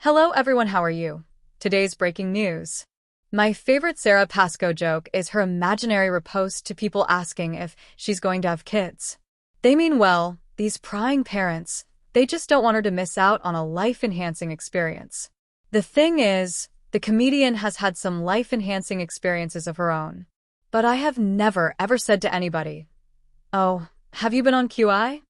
Hello everyone, how are you? Today's breaking news. My favorite Sara Pascoe joke is her imaginary riposte to people asking if she's going to have kids. They mean well, these prying parents, they just don't want her to miss out on a life-enhancing experience. The thing is, the comedian has had some life-enhancing experiences of her own. But I have never ever said to anybody, "Oh, have you been on QI?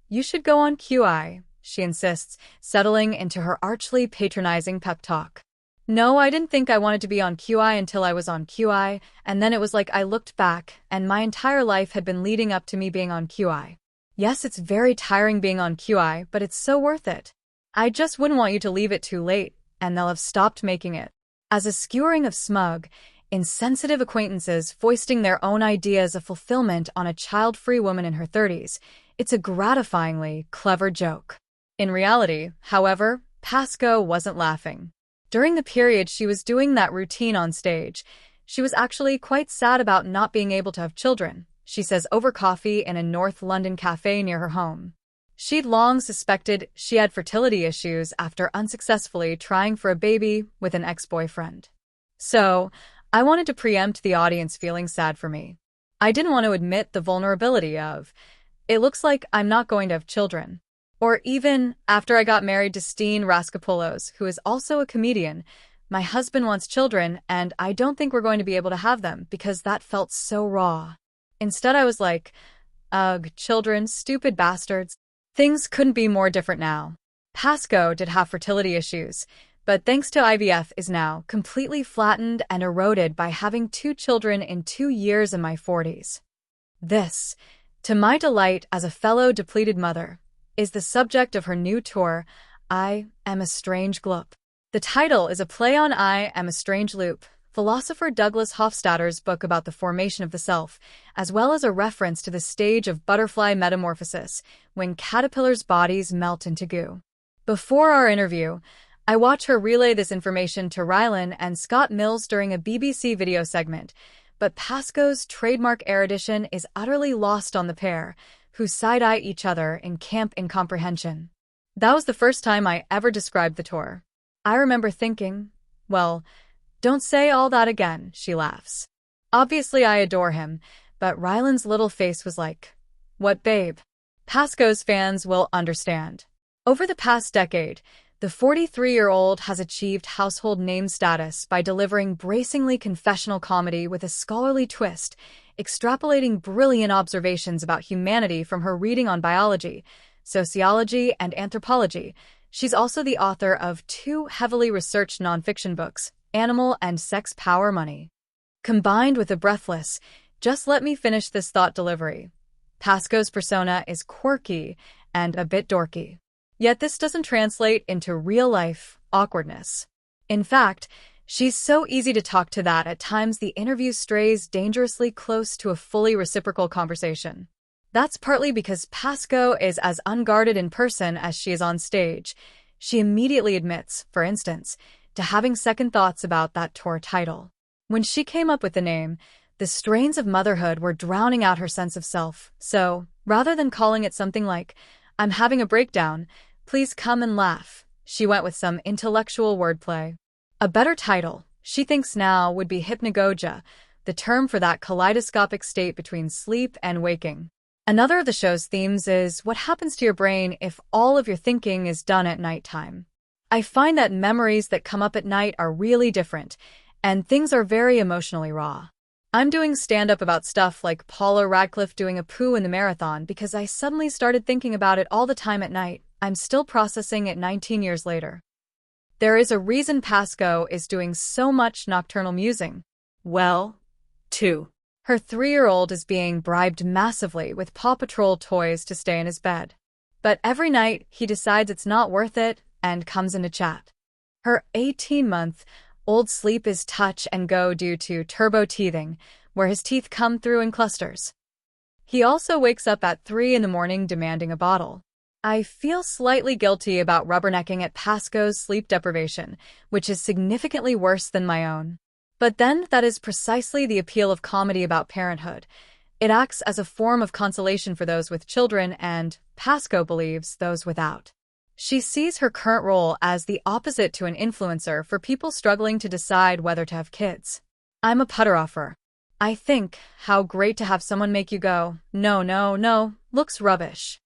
You should go on QI," she insists, settling into her archly patronizing pep talk. No, I didn't think I wanted to be on QI until I was on QI, and then it was like I looked back, and my entire life had been leading up to me being on QI. Yes, it's very tiring being on QI, but it's so worth it. I just wouldn't want you to leave it too late, and they'll have stopped making it. As a skewering of smug, insensitive acquaintances foisting their own ideas of fulfillment on a child-free woman in her 30s, it's a gratifyingly clever joke. In reality, however, Pascoe wasn't laughing. During the period she was doing that routine on stage, she was actually quite sad about not being able to have children, she says over coffee in a North London cafe near her home. She'd long suspected she had fertility issues after unsuccessfully trying for a baby with an ex-boyfriend. So, I wanted to preempt the audience feeling sad for me. I didn't want to admit the vulnerability of, "It looks like I'm not going to have children." Or even, after I got married to Steen Raskopoulos, who is also a comedian, "My husband wants children, and I don't think we're going to be able to have them," because that felt so raw. Instead, I was like, "Ugh, children, stupid bastards." Things couldn't be more different now. Pascoe did have fertility issues, but thanks to IVF is now completely flattened and eroded by having 2 children in 2 years in my 40s. This, to my delight as a fellow depleted mother, is the subject of her new tour, I Am a Strange Gloop. The title is a play on I Am a Strange Loop, philosopher Douglas Hofstadter's book about the formation of the self, as well as a reference to the stage of butterfly metamorphosis, when caterpillars' bodies melt into goo. Before our interview, I watch her relay this information to Rylan and Scott Mills during a BBC video segment, but Pascoe's trademark erudition is utterly lost on the pair, who side-eye each other in camp incomprehension. That was the first time I ever described the tour. I remember thinking, well, don't say all that again, she laughs. Obviously I adore him, but Rylan's little face was like, what babe? Pascoe's fans will understand. Over the past decade, the 43-year-old has achieved household name status by delivering bracingly confessional comedy with a scholarly twist, extrapolating brilliant observations about humanity from her reading on biology, sociology, and anthropology. She's also the author of 2 heavily researched nonfiction books, Animal and Sex, Power, Money. Combined with a breathless, "Just let me finish this thought" delivery, Pascoe's persona is quirky and a bit dorky. Yet this doesn't translate into real-life awkwardness. In fact, she's so easy to talk to that at times the interview strays dangerously close to a fully reciprocal conversation. That's partly because Pascoe is as unguarded in person as she is on stage. She immediately admits, for instance, to having second thoughts about that tour title. When she came up with the name, the strains of motherhood were drowning out her sense of self. So, rather than calling it something like, "I'm having a breakdown, please come and laugh," she went with some intellectual wordplay. A better title, she thinks now, would be hypnagogia, the term for that kaleidoscopic state between sleep and waking. Another of the show's themes is what happens to your brain if all of your thinking is done at nighttime. I find that memories that come up at night are really different, and things are very emotionally raw. I'm doing stand-up about stuff like Paula Radcliffe doing a poo in the marathon because I suddenly started thinking about it all the time at night. I'm still processing it 19 years later. There is a reason Pascoe is doing so much nocturnal musing. Well, 2. Her 3-year-old is being bribed massively with Paw Patrol toys to stay in his bed. But every night, he decides it's not worth it and comes in to chat. Her 18-month-old sleep is touch and go due to turbo teething, where his teeth come through in clusters. He also wakes up at 3 in the morning demanding a bottle. I feel slightly guilty about rubbernecking at Pascoe's sleep deprivation, which is significantly worse than my own. But then that is precisely the appeal of comedy about parenthood. It acts as a form of consolation for those with children and, Pascoe believes, those without. She sees her current role as the opposite to an influencer for people struggling to decide whether to have kids. I'm a putter-offer. I think, how great to have someone make you go, no, no, no, looks rubbish.